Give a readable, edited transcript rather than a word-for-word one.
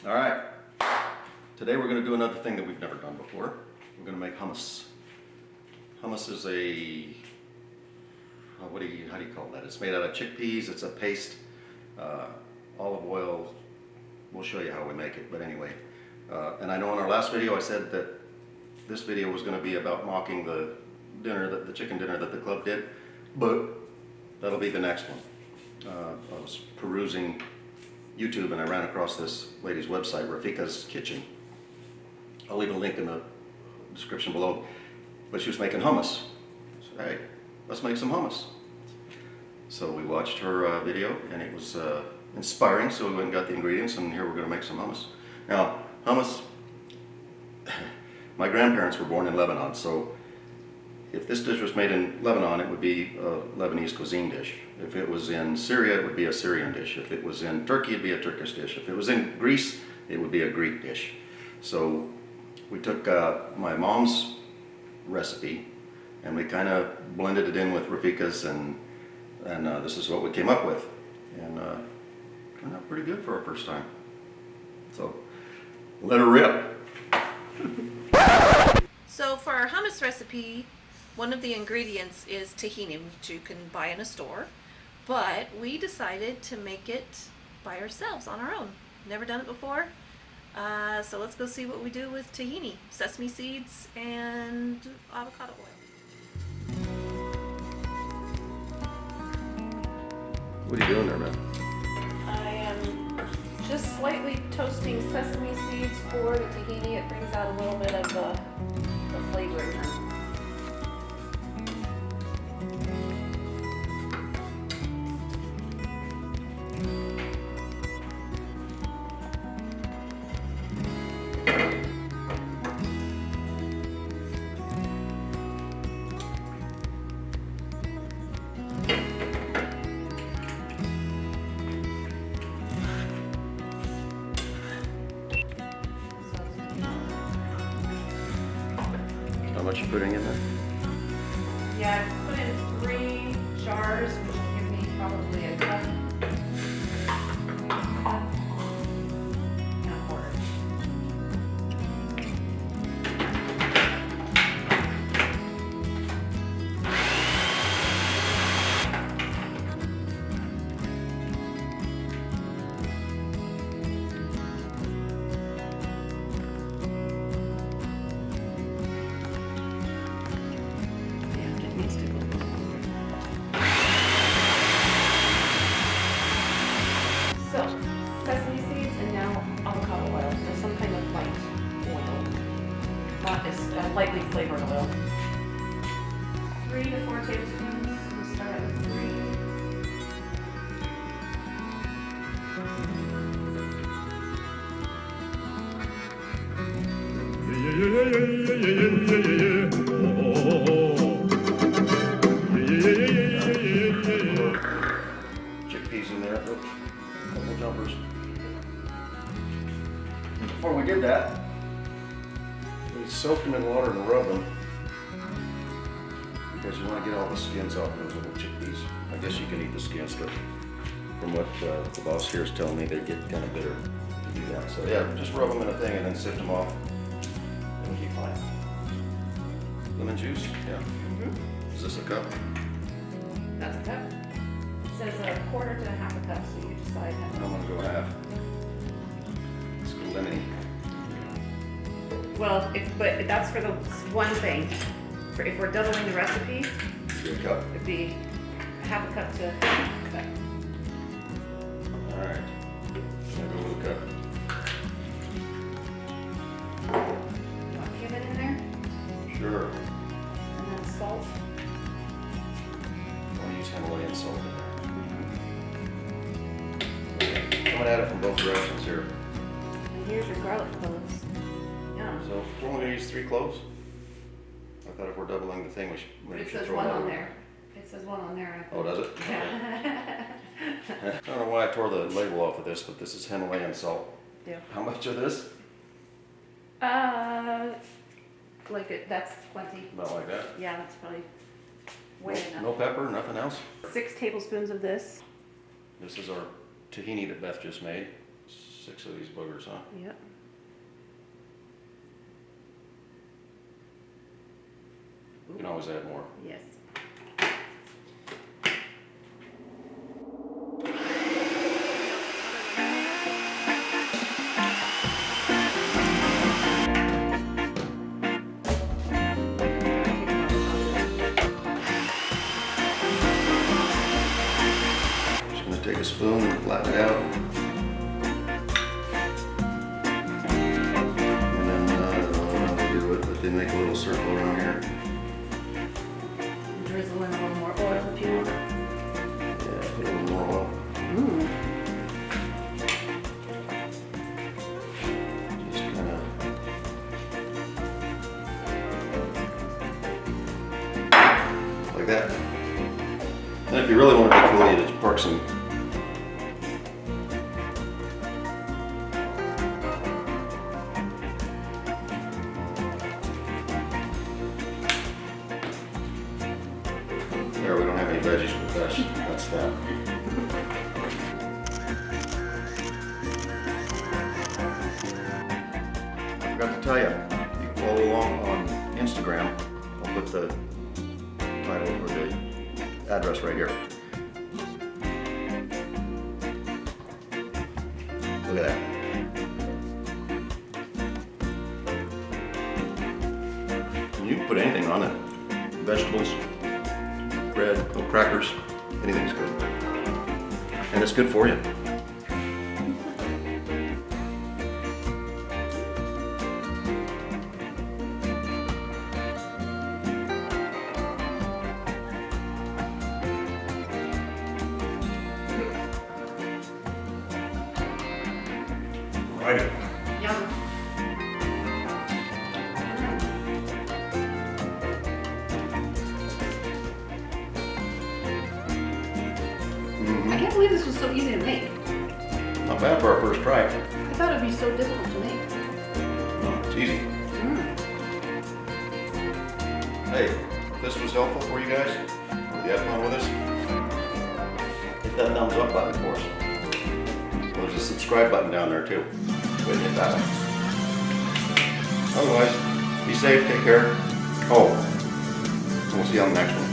All right, today we're going to do another thing that we've never done before. We're going to make hummus. Hummus is a, how do you call that? It's made out of chickpeas. It's a paste, olive oil. We'll show you how we make it, but anyway. And I know in our last video I said that this video was going to be about mocking the dinner, the chicken dinner that the club did, but that'll be the next one. I was perusing YouTube and I ran across this lady's website, Refika's Kitchen. I'll leave a link in the description below. But she was making hummus. I said, hey, let's make some hummus. So we watched her video and it was inspiring, so we went and got the ingredients and here we're going to make some hummus. Now, hummus, my grandparents were born in Lebanon, so if this dish was made in Lebanon, it would be a Lebanese cuisine dish. If it was in Syria, it would be a Syrian dish. If it was in Turkey, it'd be a Turkish dish. If it was in Greece, it would be a Greek dish. So we took my mom's recipe and we kind of blended it in with Refika's, and this is what we came up with. And turned out pretty good for our first time. So let her rip. So for our hummus recipe, one of the ingredients is tahini, which you can buy in a store, but we decided to make it by ourselves on our own. Never done it before, so let's go see what we do with tahini, sesame seeds, and avocado oil. What are you doing there, man? I am just slightly toasting sesame seeds for the tahini. It brings out a little bit of the flavor in there. How much you putting in there? Yeah, I put in 3 jars, which will give me probably a cup. And a quarter. Yeah, it needs to go. So, sesame seeds and now avocado oil, so some kind of light oil, not as lightly flavored oil. 3 to 4 tablespoons. We'll start out with 3. Chickpeas in there. Oops, couple jumpers. Before we did that, we soaked them in water and rubbed them because you want to get all the skins off those little chickpeas. I guess you can eat the skins, but from what the boss here is telling me, they get kind of bitter to do that. So yeah, just rub them in a thing and then sift them off. It'll keep fine. Lemon juice? Yeah. Mm-hmm. Is this a cup? That's a cup. It says a quarter to half a cup, so you decide how I'm much. gonna go half. Let's go lemony. Well, but that's for the one thing. For if we're doubling the recipe, Good cup. it'd be half a cup to half a cup. All right. I'll go with a cup. You want cumin in there? Sure. And then salt. I'll use Himalayan salt in there. Okay. Coming at it from both directions here. And here's your garlic cloves. Yeah. So we're only gonna use 3 cloves? I thought if we're doubling the thing, we It should says throw 1 more. on there. It says 1 on there. Oh, does it? Yeah. I don't know why I tore the label off of this, but this is Himalayan salt. Yeah. How much of this? That's plenty. About like that. Yeah, that's probably way enough. No pepper, nothing else? 6 tablespoons of this. This is our tahini that Beth just made. 6 of these boogers, huh? Yep. You can always add more. Yes. Just gonna take a spoon and flatten it out. And then, I don't know how to do it, but then make a little circle around here. Drizzle in a little more oil if you want. Yeah, put a little more oil. Mmm. Just kinda. Like that. And if you really want to be cool, you just park some. There, we don't have any veggies, but that's that. I forgot to tell you, you can follow along on Instagram. I'll put the title or the address right here. Look at that. And you can put anything on it. Vegetables, bread, no crackers, anything's good. And it's good for you. Right. Yum. I can't believe this was so easy to make. Not bad for our first try. I thought it'd be so difficult to make. No, it's easy. Mm. Hey, if this was helpful for you guys, or you had fun with us, hit that thumbs up button for us. There's a subscribe button down there too. Go ahead and hit that one. Otherwise, be safe, take care. Oh, and we'll see you on the next one.